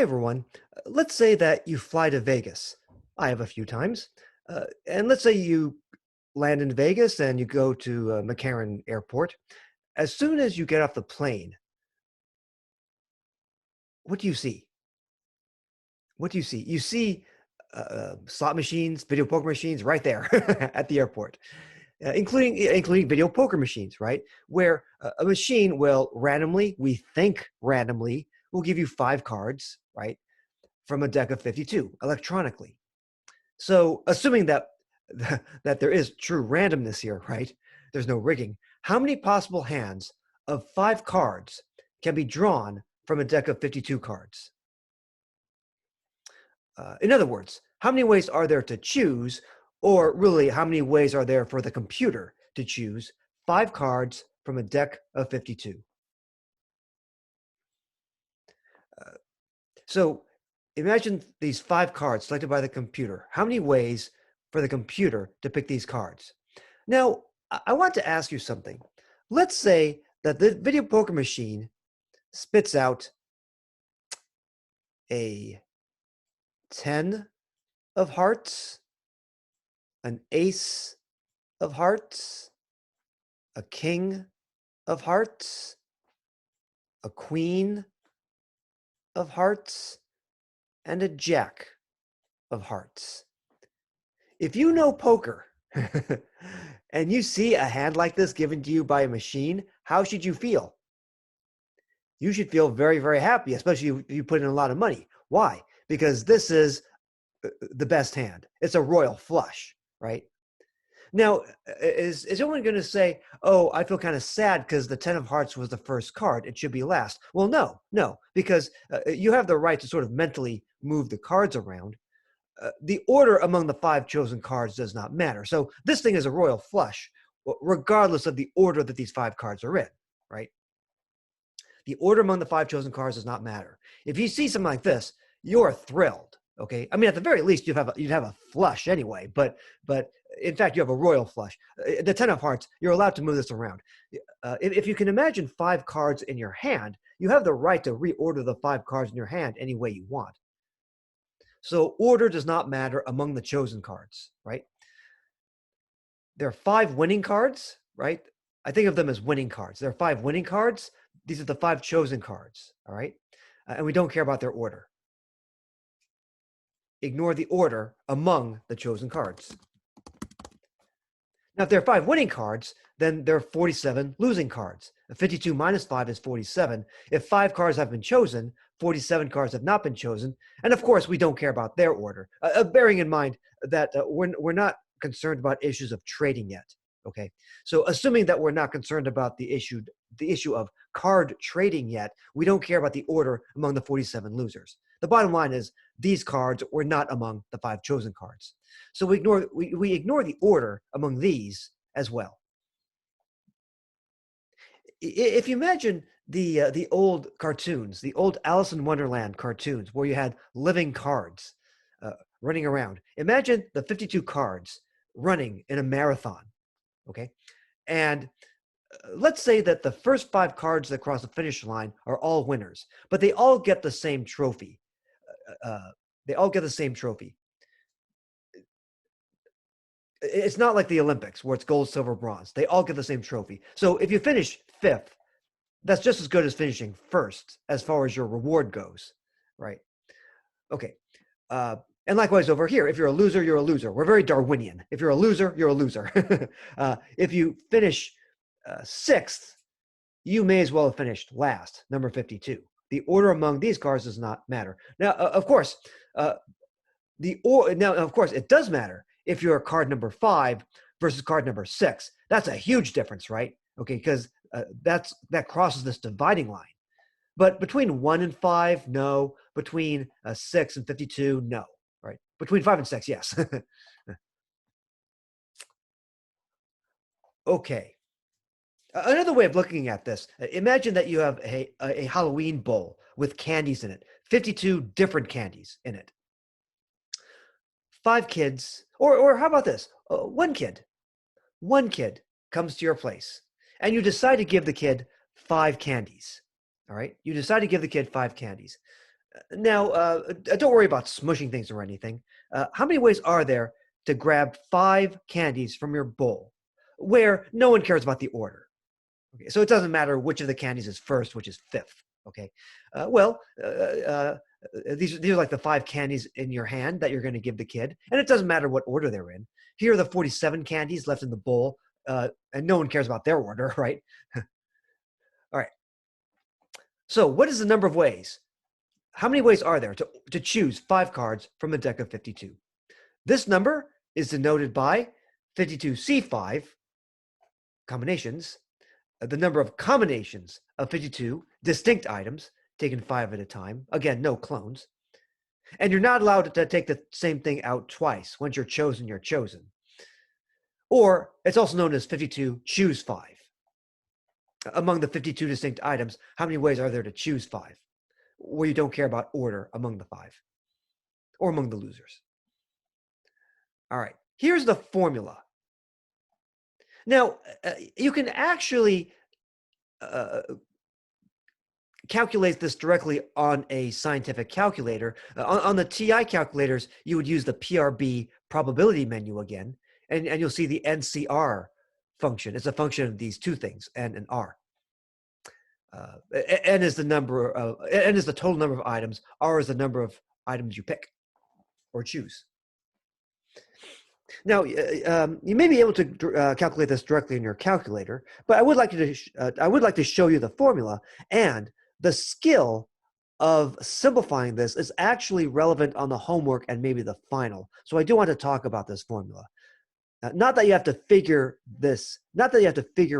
Hi, everyone. Let's say that you fly to Vegas. I have a few times. And let's say you land in Vegas and you go to McCarran Airport. As soon as you get off the plane, what do you see? What do you see? You see slot machines, video poker machines right there at the airport, including video poker machines, right? Where a machine will randomly, we think randomly, will give you 5 cards, right, from a deck of 52 electronically. So assuming that that there is true randomness here, right? There's no rigging. How many possible hands of 5 cards can be drawn from a deck of 52 cards? In other words, how many ways are there to choose, or really, how many ways are there for the computer to choose 5 cards from a deck of 52? So imagine these 5 cards selected by the computer. How many ways for the computer to pick these cards? Now, I want to ask you something. Let's say that the video poker machine spits out a 10 of hearts, an ace of hearts, a king of hearts, a queen of hearts, and a jack of hearts. If you know poker and you see a hand like this given to you by a machine, how should you feel? You should feel very, very happy, especially if you put in a lot of money. Why? Because this is the best hand. It's a royal flush, right? Now, is anyone going to say, oh, I feel kind of sad because the 10 of hearts was the first card. It should be last. Well, no, because you have the right to sort of mentally move the cards around. The order among the 5 chosen cards does not matter. So this thing is a royal flush, regardless of the order that these 5 cards are in, right? The order among the 5 chosen cards does not matter. If you see something like this, you're thrilled. Okay, I mean, at the very least, you'd have a flush anyway. But in fact, you have a royal flush. The 10 of hearts, you're allowed to move this around. If you can imagine 5 cards in your hand, you have the right to reorder the 5 cards in your hand any way you want. So order does not matter among the chosen cards, right? There are 5 winning cards, right? I think of them as winning cards. There are 5 winning cards. These are the 5 chosen cards, all right? And we don't care about their order. Ignore the order among the chosen cards. Now, if there are 5 winning cards, then there are 47 losing cards. 52 minus 5 is 47. If 5 cards have been chosen, 47 cards have not been chosen. And of course, we don't care about their order, bearing in mind that we're not concerned about issues of trading yet. Okay, so assuming that we're not concerned about the issue of card trading yet, we don't care about the order among the 47 losers. The bottom line is these cards were not among the 5 chosen cards. So we ignore the order among these as well. If you imagine the old cartoons, the old Alice in Wonderland cartoons, where you had living cards running around, imagine the 52 cards running in a marathon. Okay, and let's say that the first 5 cards that cross the finish line are all winners, but they all get the same trophy. They all get the same trophy. It's not like the Olympics where it's gold, silver, bronze. They all get the same trophy. So if you finish 5th, that's just as good as finishing 1st as far as your reward goes, right? Okay. And likewise over here, if you're a loser, you're a loser. We're very Darwinian. If you're a loser, you're a loser. If you finish 6th, you may as well have finished last, number 52. The order among these cards does not matter. Now, of course, it does matter if you're card number 5 versus card number 6. That's a huge difference, right? Okay, because that crosses this dividing line. But between 1 and 5, no. Between 6 and 52, no. Right? Between 5 and 6, yes. Okay. Another way of looking at this, imagine that you have a Halloween bowl with candies in it, 52 different candies in it. 5 kids, or how about this? One kid comes to your place, and you decide to give the kid 5 candies. All right? You decide to give the kid 5 candies. Now, don't worry about smushing things or anything. How many ways are there to grab 5 candies from your bowl where no one cares about the order? Okay, so it doesn't matter which of the candies is first, which is fifth. Okay, these are like the 5 candies in your hand that you're going to give the kid, and it doesn't matter what order they're in. Here are the 47 candies left in the bowl, and no one cares about their order, right? All right. So, what is the number of ways? How many ways are there to choose 5 cards from a deck of 52? This number is denoted by 52C5 combinations, the number of combinations of 52 distinct items, taken 5 at a time. Again, no clones. And you're not allowed to take the same thing out twice. Once you're chosen, you're chosen. Or it's also known as 52 choose 5. Among the 52 distinct items, how many ways are there to choose 5? Where you don't care about order among the 5 or among the losers. All right, here's the formula. Now, you can actually calculate this directly on a scientific calculator. On the TI calculators, you would use the PRB probability menu again, and you'll see the NCR function. It's a function of these two things, N and R. N is the total number of items. R is the number of items you pick or choose. Now, you may be able to calculate this directly in your calculator, but I would like to show you the formula, and the skill of simplifying this is actually relevant on the homework and maybe the final. So I do want to talk about this formula. Not that you have to figure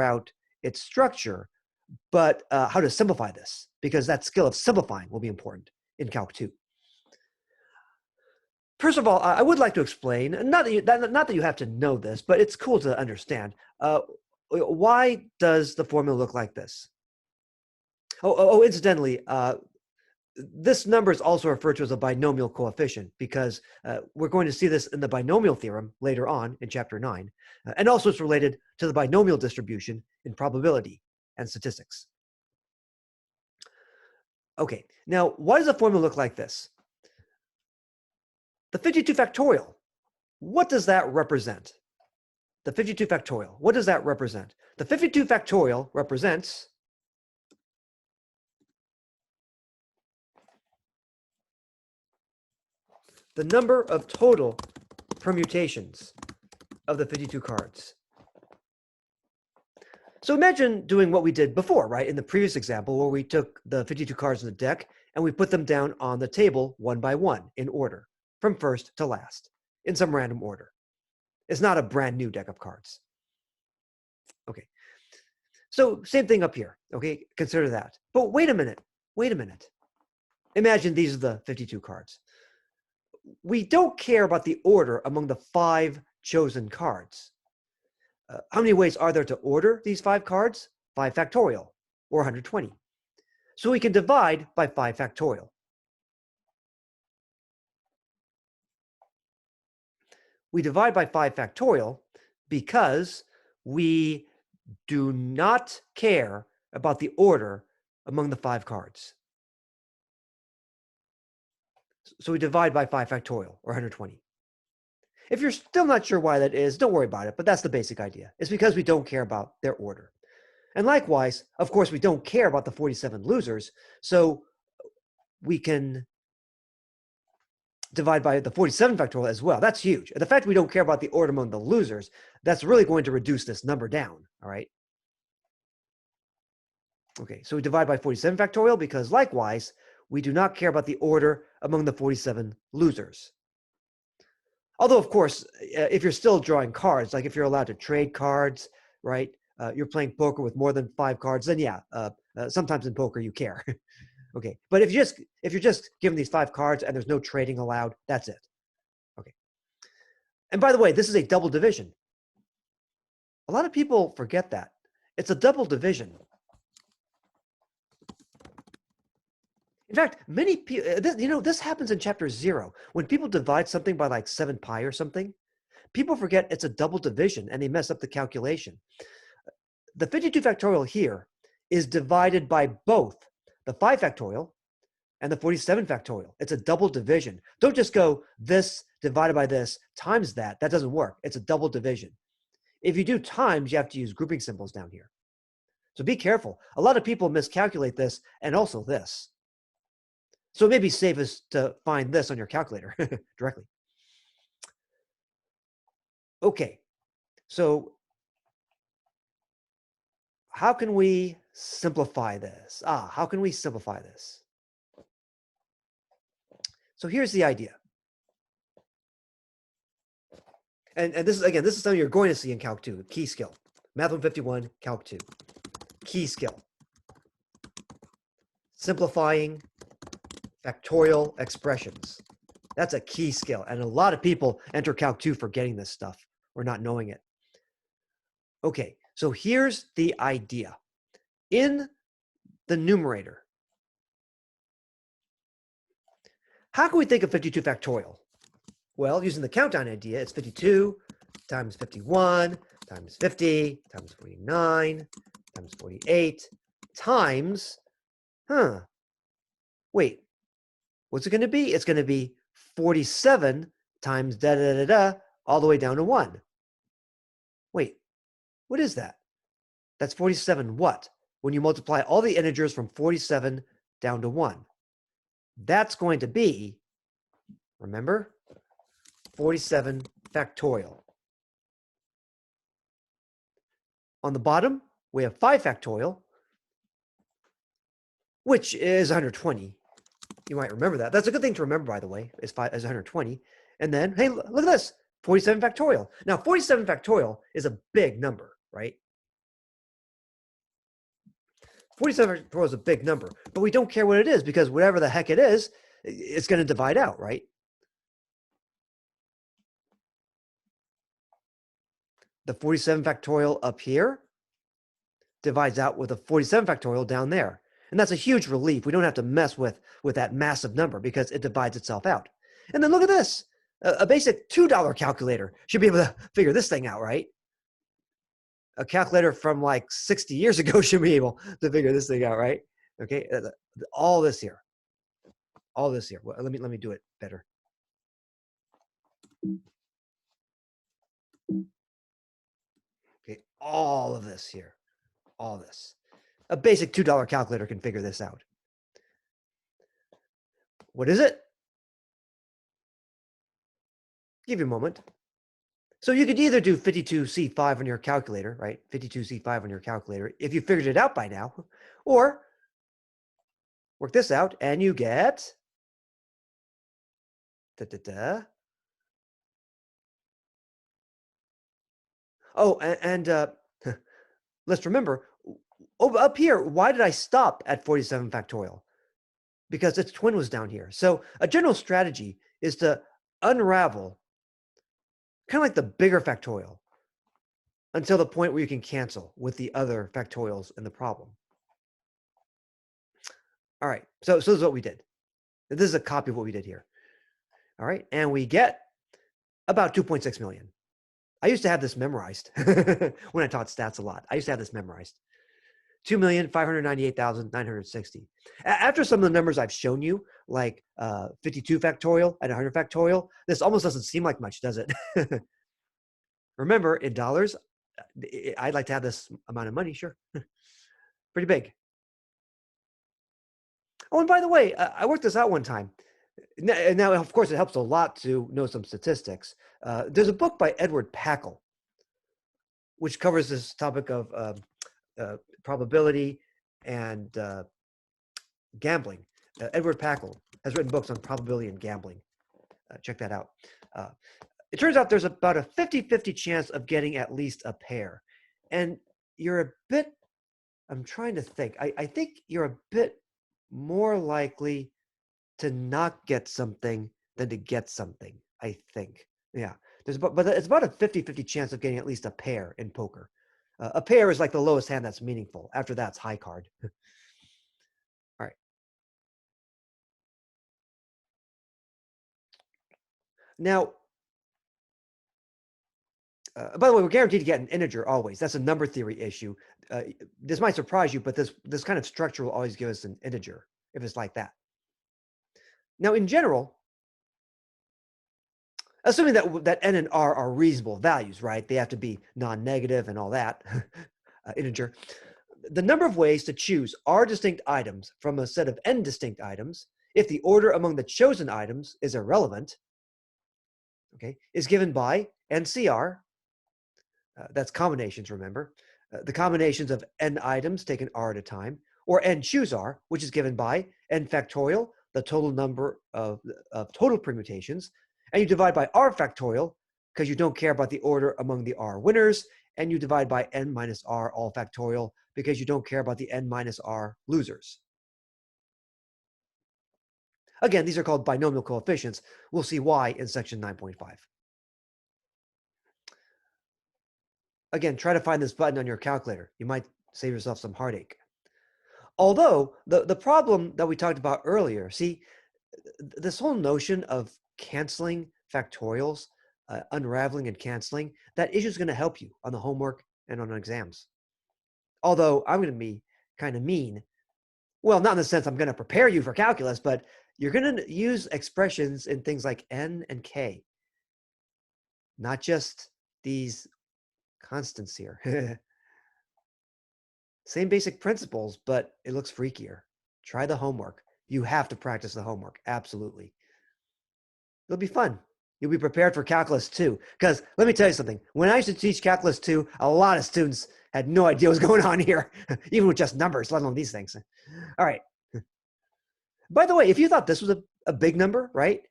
out its structure, but how to simplify this, because that skill of simplifying will be important in Calc 2. First of all, I would like to explain, not that you have to know this, but it's cool to understand. Why does the formula look like this? Incidentally, this number is also referred to as a binomial coefficient, because we're going to see this in the binomial theorem later on in Chapter 9. And also it's related to the binomial distribution in probability and statistics. Okay, now why does the formula look like this? The 52 factorial, what does that represent? The 52 factorial, what does that represent? The 52 factorial represents the number of total permutations of the 52 cards. So imagine doing what we did before, right? In the previous example, where we took the 52 cards in the deck and we put them down on the table one by one in order, from first to last, in some random order. It's not a brand new deck of cards. Okay. So same thing up here, okay? Consider that. But wait a minute. Imagine these are the 52 cards. We don't care about the order among the 5 chosen cards. How many ways are there to order these 5 cards? 5 factorial, or 120. So we can divide by 5 factorial. We divide by 5 factorial because we do not care about the order among the 5 cards. So we divide by 5 factorial, or 120. If you're still not sure why that is, don't worry about it, but that's the basic idea. It's because we don't care about their order. And likewise, of course, we don't care about the 47 losers, so we can divide by the 47 factorial as well. That's huge. The fact we don't care about the order among the losers, that's really going to reduce this number down, all right? Okay, so we divide by 47 factorial because likewise, we do not care about the order among the 47 losers. Although, of course, if you're still drawing cards, like if you're allowed to trade cards, right? You're playing poker with more than 5 cards, then yeah, sometimes in poker you care. Okay, but if you're just given these 5 cards and there's no trading allowed, that's it. Okay. And by the way, this is a double division. A lot of people forget that. It's a double division. In fact, many people, this happens in Chapter 0. When people divide something by like 7 pi or something, people forget it's a double division and they mess up the calculation. The 52 factorial here is divided by both the 5 factorial and the 47 factorial. It's a double division. Don't just go this divided by this times that. That doesn't work. It's a double division. If you do times, you have to use grouping symbols down here. So be careful. A lot of people miscalculate this and also this. So it may be safest to find this on your calculator directly. Okay, so how can we simplify this? How can we simplify this? So here's the idea. And this is, again, this is something you're going to see in Calc 2, key skill. Math 151, Calc 2. Key skill. Simplifying factorial expressions. That's a key skill. And a lot of people enter Calc 2 forgetting this stuff or not knowing it. Okay, so here's the idea. In the numerator, how can we think of 52 factorial? Well, using the countdown idea, it's 52 times 51 times 50 times 49 times 48 times, wait, what's it going to be? It's going to be 47 times da-da-da-da all the way down to 1. Wait, what is that? That's 47 what? When you multiply all the integers from 47 down to 1. That's going to be, remember, 47 factorial. On the bottom, we have 5 factorial, which is 120. You might remember that. That's a good thing to remember, by the way, is 120. And then, hey, look at this, 47 factorial. Now, 47 factorial is a big number, right? 47 factorial is a big number, but we don't care what it is because whatever the heck it is, it's going to divide out, right? The 47 factorial up here divides out with a 47 factorial down there. And that's a huge relief. We don't have to mess with that massive number because it divides itself out. And then look at this. A basic $2 calculator should be able to figure this thing out, right? A calculator from like 60 years ago should be able to figure this thing out, right? Okay, all this here. All this here. Well, let me do it better. Okay, all of this here. All this. A basic $2 calculator can figure this out. What is it? Give you a moment. So you could either do 52C5 on your calculator, right? 52C5 on your calculator, if you figured it out by now, or work this out and you get Oh, and let's remember, up here, why did I stop at 47 factorial? Because its twin was down here. So a general strategy is to unravel kind of like the bigger factorial until the point where you can cancel with the other factorials in the problem. All right, so this is what we did. This is a copy of what we did here. All right, and we get about 2.6 million. I used to have this memorized when I taught stats a lot. I used to have this memorized. 2,598,960. After some of the numbers I've shown you, like 52 factorial and 100 factorial, this almost doesn't seem like much, does it? Remember, in dollars, I'd like to have this amount of money, sure. Pretty big. Oh, and by the way, I worked this out one time. Now, of course, it helps a lot to know some statistics. There's a book by Edward Packel, which covers this topic of probability and gambling. Edward Packel has written books on probability and gambling. Check that out. It turns out there's about a 50-50 chance of getting at least a pair. And you're a bit, I'm trying to think, I think you're a bit more likely to not get something than to get something, I think. Yeah, but it's about a 50-50 chance of getting at least a pair in poker. A pair is like the lowest hand that's meaningful. After that's high card. All right. Now, by the way, we're guaranteed to get an integer always. That's a number theory issue. This might surprise you, but this kind of structure will always give us an integer if it's like that. Now, in general, assuming that n and r are reasonable values, right? They have to be non-negative and all that, integer. The number of ways to choose r distinct items from a set of n distinct items, if the order among the chosen items is irrelevant, okay, is given by NCR. That's combinations, remember. The combinations of n items taken r at a time, or n choose r, which is given by n factorial, the total number of total permutations, and you divide by r factorial, because you don't care about the order among the r winners, and you divide by n minus r all factorial, because you don't care about the n minus r losers. Again, these are called binomial coefficients. We'll see why in section 9.5. Again, try to find this button on your calculator. You might save yourself some heartache. Although, the problem that we talked about earlier, see, this whole notion of canceling factorials, unraveling and canceling, that issue is going to help you on the homework and on exams. Although I'm going to be kind of mean. Well, not in the sense I'm going to prepare you for calculus, but you're going to use expressions in things like n and k, not just these constants here. Same basic principles, but it looks freakier. Try the homework. You have to practice the homework. Absolutely. It'll be fun. You'll be prepared for calculus 2. Because let me tell you something. When I used to teach calculus 2, a lot of students had no idea what was going on here, even with just numbers, let alone these things. All right. By the way, if you thought this was a big number, right?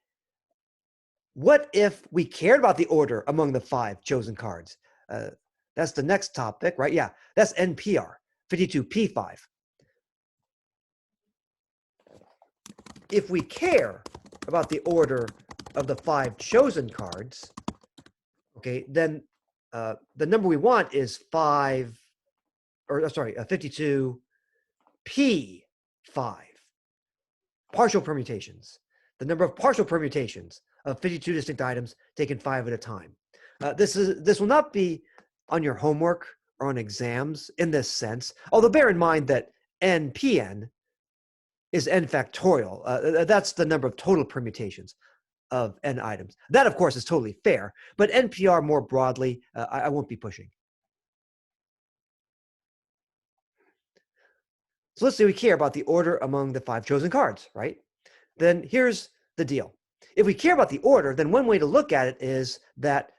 What if we cared about the order among the 5 chosen cards? That's the next topic, right? Yeah, that's NPR, 52P5. If we care about the order of the 5 chosen cards, okay, then the number we want is 52P5. Partial permutations. The number of partial permutations of 52 distinct items taken 5 at a time. This will not be on your homework or on exams in this sense, although bear in mind that NPN is n factorial. That's the number of total permutations of n items. That, of course, is totally fair, but NPR more broadly, I won't be pushing. So let's say we care about the order among the 5 chosen cards, right? Then here's the deal. If we care about the order, then one way to look at it is that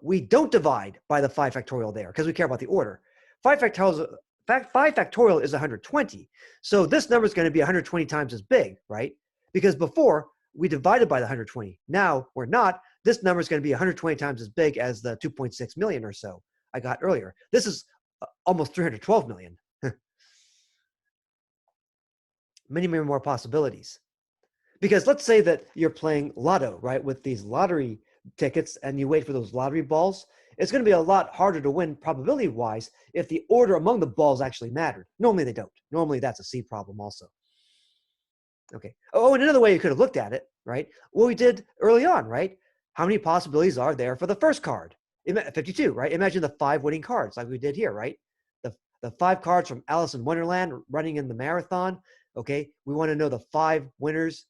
we don't divide by the 5 factorial there because we care about the order. 5 factorial is 120. So this number is going to be 120 times as big, right? Because before we divided by the 120. Now we're not. This number is going to be 120 times as big as the 2.6 million or so I got earlier. This is almost 312 million. Many, many more possibilities. Because let's say that you're playing lotto, right, with these lottery tickets and you wait for those lottery balls. It's going to be a lot harder to win probability-wise if the order among the balls actually mattered. Normally they don't. Normally that's a C problem also. Okay. Oh, and another way you could have looked at it, right? What we did early on, right? How many possibilities are there for the first card? 52, right? Imagine the 5 winning cards like we did here, right? The 5 cards from Alice in Wonderland running in the marathon. Okay. We want to know the 5 winners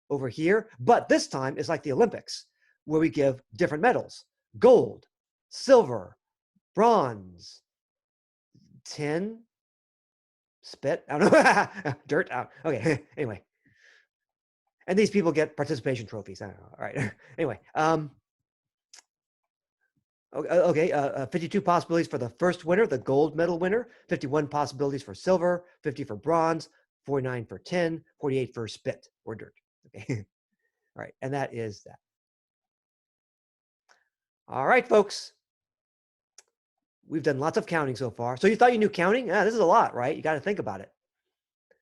over here, but this time it's like the Olympics where we give different medals: gold, silver, bronze, tin, spit, I don't know, dirt, okay, anyway. And these people get participation trophies. I don't know. All right. Anyway, okay, 52 possibilities for the first winner, the gold medal winner, 51 possibilities for silver, 50 for bronze, 49 for tin, 48 for spit or dirt. Okay. All right. And that is that. All right, folks. We've done lots of counting so far. So you thought you knew counting? Yeah, this is a lot, right? You got to think about it.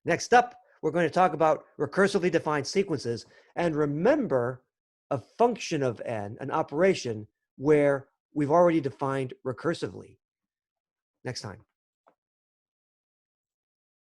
Next up, we're going to talk about recursively defined sequences. And remember a function of n, an operation where we've already defined recursively. Next time.